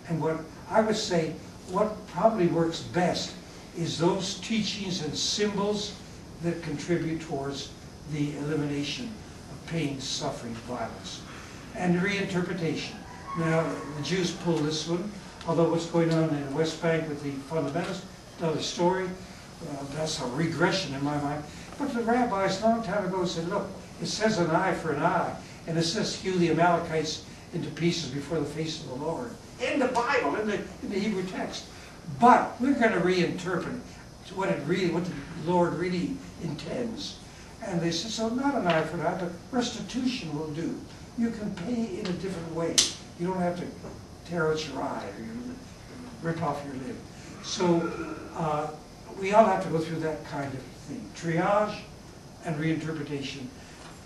And what I would say, what probably works best is those teachings and symbols that contribute towards the elimination of pain, suffering, violence. And reinterpretation. Now, the Jews pull this one, although what's going on in the West Bank with the fundamentalists, another story. That's a regression in my mind. But the rabbis a long time ago said, look, it says an eye for an eye, and it says hew the Amalekites into pieces before the face of the Lord. In the Bible, in the Hebrew text. But we're going to reinterpret what the Lord really intends. And they said, so not an eye for an eye, but restitution will do. You can pay in a different way. You don't have to tear out your eye or rip off your limb. So we all have to go through that kind of thing. Triage and reinterpretation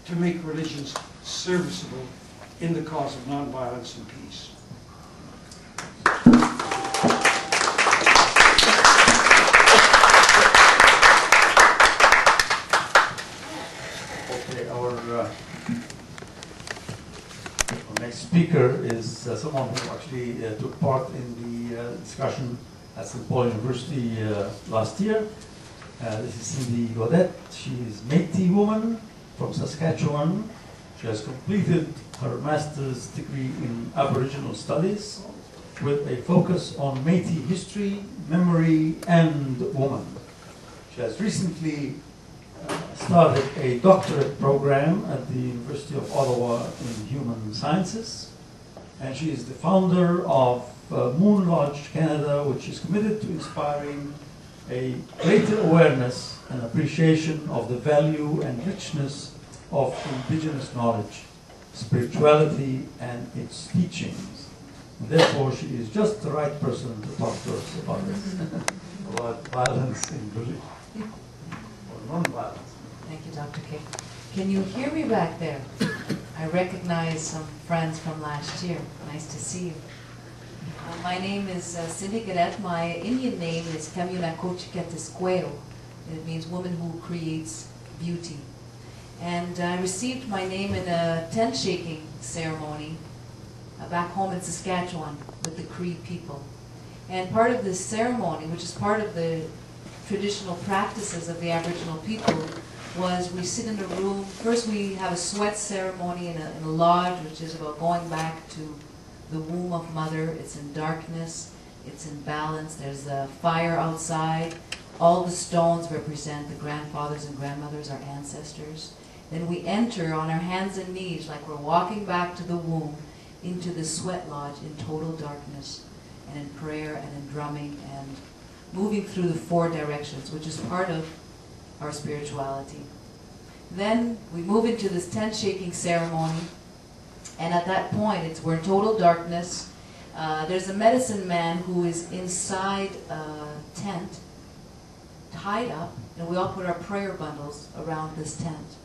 to make religions serviceable in the cause of nonviolence and peace. Okay, our next speaker is someone who actually took part in the discussion at St. Paul University last year. This is Cindy Gaudet. She is Métis woman from Saskatchewan. She has completed her master's degree in Aboriginal Studies with a focus on Métis history, memory, and woman. She has recently started a doctorate program at the University of Ottawa in Human Sciences, and she is the founder of Moon Lodge Canada, which is committed to inspiring a greater awareness and appreciation of the value and richness of Indigenous knowledge, spirituality, and its teachings. And therefore, she is just the right person to talk to us about this, about violence in religion, or non-violence. Thank you, Dr. K. Can you hear me back there? I recognize some friends from last year. Nice to see you. My name is Cindy Gaudet. My Indian name is Kamunakochiketisqueo. It means woman who creates beauty. And I received my name in a tent shaking ceremony back home in Saskatchewan with the Cree people. And part of this ceremony, which is part of the traditional practices of the Aboriginal people, was we sit in a room. First we have a sweat ceremony in a lodge, which is about going back to the womb of mother. It's in darkness, it's in balance, there's a fire outside. All the stones represent the grandfathers and grandmothers, our ancestors. Then we enter on our hands and knees like we're walking back to the womb into the sweat lodge in total darkness and in prayer and in drumming and moving through the 4 directions, which is part of our spirituality. Then we move into this tent shaking ceremony, and at that point we're in total darkness. There's a medicine man who is inside a tent, tied up, and we all put our prayer bundles around this tent.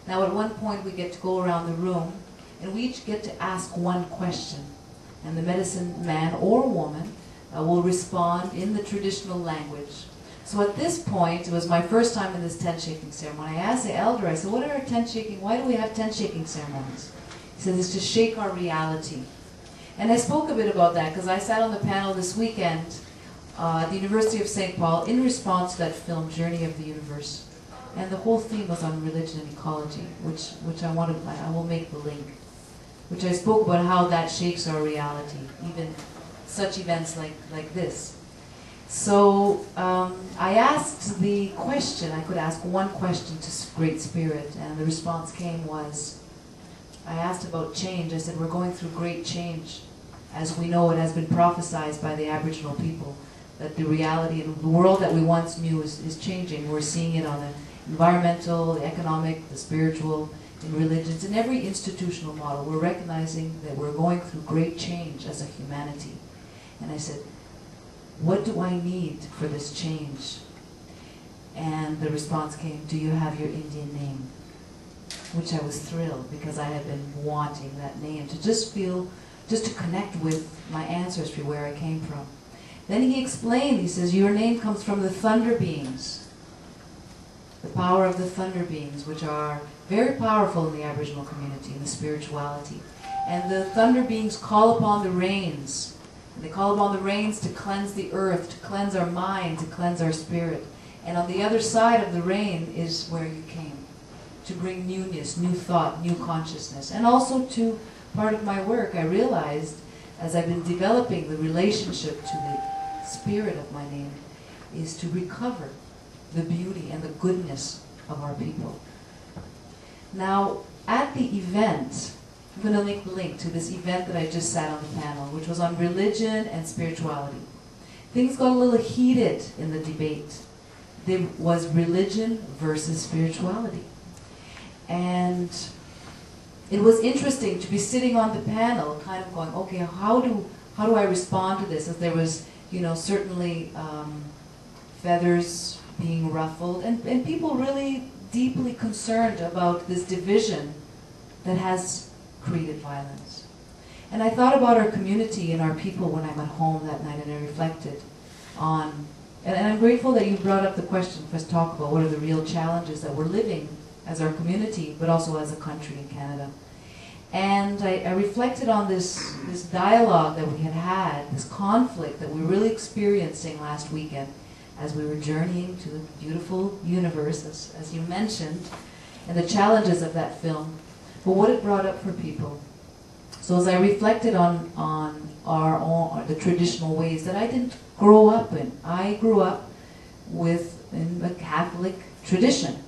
Now at one point we get to go around the room, and we each get to ask one question, and the medicine man or woman will respond in the traditional language. So at this point, it was my first time in this tent shaking ceremony. I asked the elder, I said, what are our tent shaking, why do we have tent shaking ceremonies? He said, it's to shake our reality. And I spoke a bit about that because I sat on the panel this weekend at the University of St. Paul in response to that film, Journey of the Universe. And the whole theme was on religion and ecology, which I will make the link, which I spoke about how that shakes our reality, even such events like this. So I asked the question, I could ask one question to Great Spirit, and the response came was, I asked about change. I said, we're going through great change. As we know, it has been prophesied by the Aboriginal people that the reality and the world that we once knew is changing. We're seeing it on the environmental, the economic, the spiritual, in religions, in every institutional model. We're recognizing that we're going through great change as a humanity. And I said, what do I need for this change? And the response came, do you have your Indian name? Which I was thrilled, because I had been wanting that name to just to connect with my ancestry, where I came from. Then he explained, he says, your name comes from the thunder beings, the power of the thunder beings, which are very powerful in the Aboriginal community, in the spirituality. And the thunder beings call upon the rains And they call upon the rains to cleanse the earth, to cleanse our mind, to cleanse our spirit. And on the other side of the rain is where you came, to bring newness, new thought, new consciousness. And also to part of my work, I realized, as I've been developing the relationship to the spirit of my name, is to recover the beauty and the goodness of our people. Now, at the event, I'm going to link the link to this event that I just sat on the panel, which was on religion and spirituality. Things got a little heated in the debate. There was religion versus spirituality. And it was interesting to be sitting on the panel, kind of going, okay, how do I respond to this? As there was, certainly feathers being ruffled, and people really deeply concerned about this division that has created violence. And I thought about our community and our people when I'm at home that night, and I reflected on, and I'm grateful that you brought up the question for us to talk about what are the real challenges that we're living as our community, but also as a country in Canada. And I reflected on this dialogue that we had, this conflict that we were really experiencing last weekend as we were journeying to the beautiful universe, as you mentioned, and the challenges of that film, but what it brought up for people. So as I reflected on the traditional ways that I didn't grow up in, I grew up in a Catholic tradition.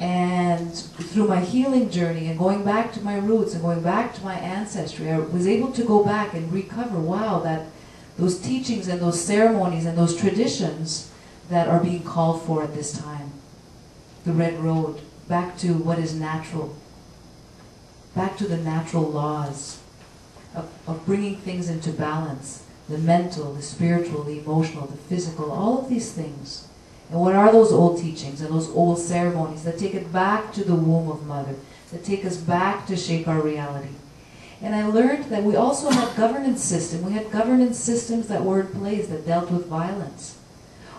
And through my healing journey and going back to my roots and going back to my ancestry, I was able to go back and recover, wow, that those teachings and those ceremonies and those traditions that are being called for at this time. The Red Road, back to what is natural, back to the natural laws of bringing things into balance, the mental, the spiritual, the emotional, the physical, all of these things. And what are those old teachings and those old ceremonies that take it back to the womb of Mother, that take us back to shape our reality? And I learned that we also had governance systems. We had governance systems that were in place that dealt with violence.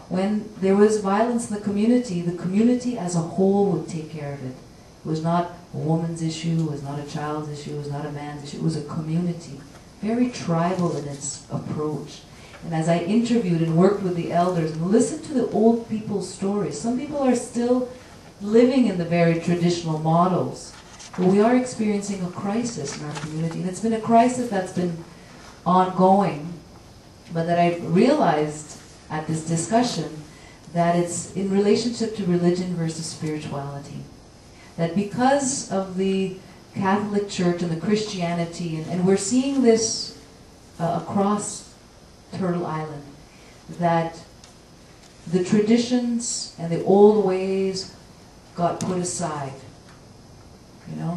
When there was violence in the community as a whole would take care of it. It was not a woman's issue, it was not a child's issue, it was not a man's issue, it was a community. Very tribal in its approach. And as I interviewed and worked with the elders and listened to the old people's stories, some people are still living in the very traditional models. But we are experiencing a crisis in our community. And it's been a crisis that's been ongoing, but that I realized at this discussion that it's in relationship to religion versus spirituality. That because of the Catholic Church and the Christianity, and we're seeing this across Turtle Island, that the traditions and the old ways got put aside.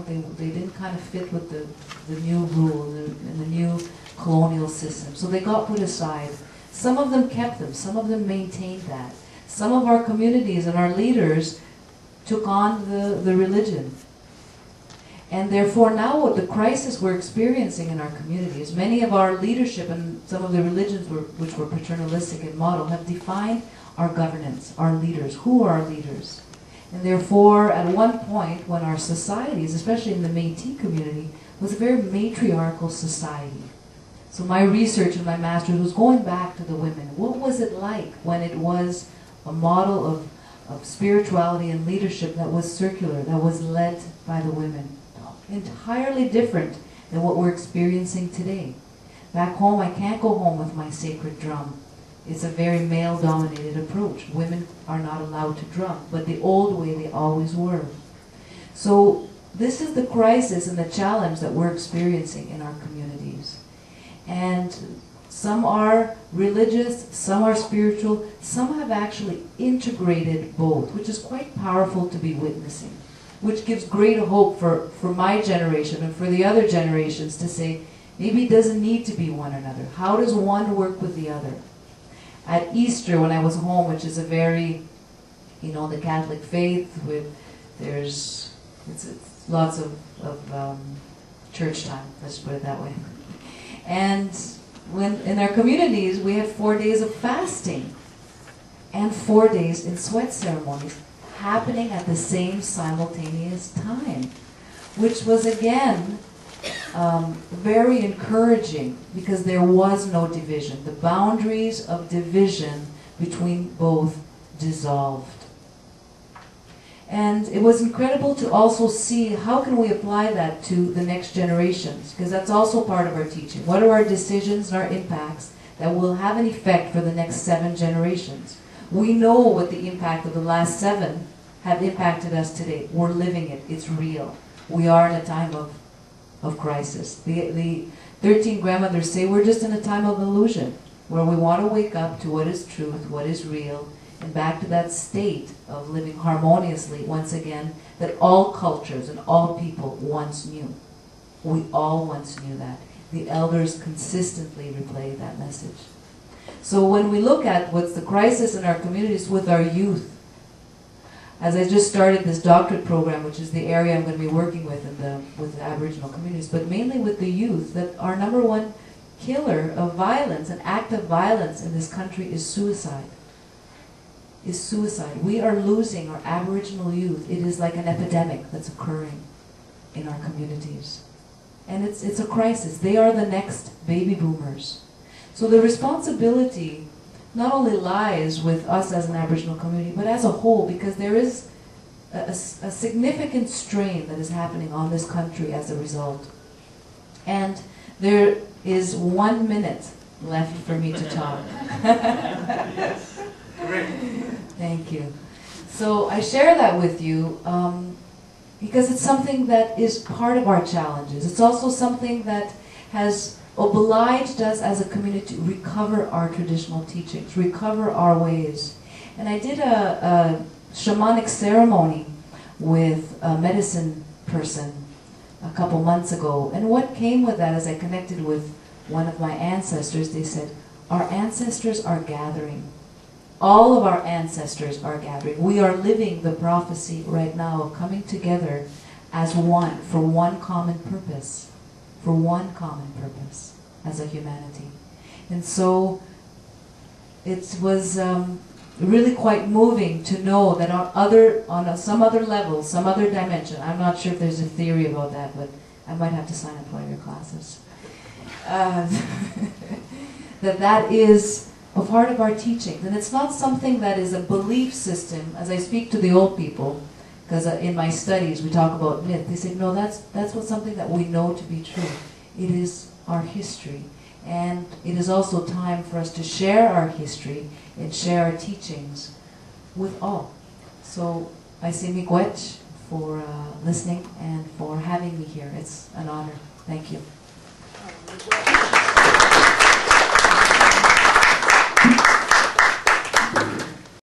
They didn't kind of fit with the new rule and the new colonial system. So they got put aside. Some of them kept them. Some of them maintained that. Some of our communities and our leaders took on the religion. And therefore now what the crisis we're experiencing in our community is many of our leadership and some of the religions which were paternalistic in model have defined our governance, our leaders. Who are our leaders? And therefore at one point when our societies, especially in the Métis community, was a very matriarchal society. So my research and my master's was going back to the women. What was it like when it was a model of spirituality and leadership that was circular, that was led by the women? Entirely different than what we're experiencing today. Back home, I can't go home with my sacred drum. It's a very male-dominated approach. Women are not allowed to drum, but the old way they always were. So this is the crisis and the challenge that we're experiencing in our communities. And some are religious, some are spiritual, some have actually integrated both, which is quite powerful to be witnessing. Which gives great hope for my generation and for the other generations to say, maybe it doesn't need to be one another. How does one work with the other? At Easter, when I was home, which is a very, the Catholic faith, it's lots of church time, let's put it that way. And when in our communities, we had 4 days of fasting and 4 days in sweat ceremonies, happening at the same simultaneous time, which was again very encouraging because there was no division. The boundaries of division between both dissolved. And it was incredible to also see how can we apply that to the next generations, because that's also part of our teaching. What are our decisions and our impacts that will have an effect for the next 7 generations? We know what the impact of the last 7 have impacted us today. We're living it. It's real. We are in a time of crisis. The 13 grandmothers say we're just in a time of illusion, where we want to wake up to what is truth, what is real, and back to that state of living harmoniously once again that all cultures and all people once knew. We all once knew that. The elders consistently replay that message. So when we look at what's the crisis in our communities with our youth, as I just started this doctorate program, which is the area I'm going to be working with with the Aboriginal communities, but mainly with the youth, that our number one killer of violence, an act of violence in this country is suicide. Is suicide. We are losing our Aboriginal youth. It is like an epidemic that's occurring in our communities. And it's a crisis. They are the next baby boomers. So the responsibility not only lies with us as an Aboriginal community, but as a whole, because there is a significant strain that is happening on this country as a result. And there is 1 minute left for me to talk. Yes, correct. Thank you. So I share that with you because it's something that is part of our challenges. It's also something that has obliged us as a community to recover our traditional teachings, recover our ways. And I did a shamanic ceremony with a medicine person a couple months ago. And what came with that, as I connected with one of my ancestors, they said, our ancestors are gathering. All of our ancestors are gathering. We are living the prophecy right now of coming together as one, for one common purpose. For one common purpose as a humanity. And so it was really quite moving to know that on some other level, some other dimension, I'm not sure if there's a theory about that, but I might have to sign up for one of your classes, that is a part of our teachings. And it's not something that is a belief system. As I speak to the old people, because in my studies we talk about myth, they say, no, that's something that we know to be true. It is our history. And it is also time for us to share our history and share our teachings with all. So I say miigwech for listening and for having me here. It's an honor. Thank you.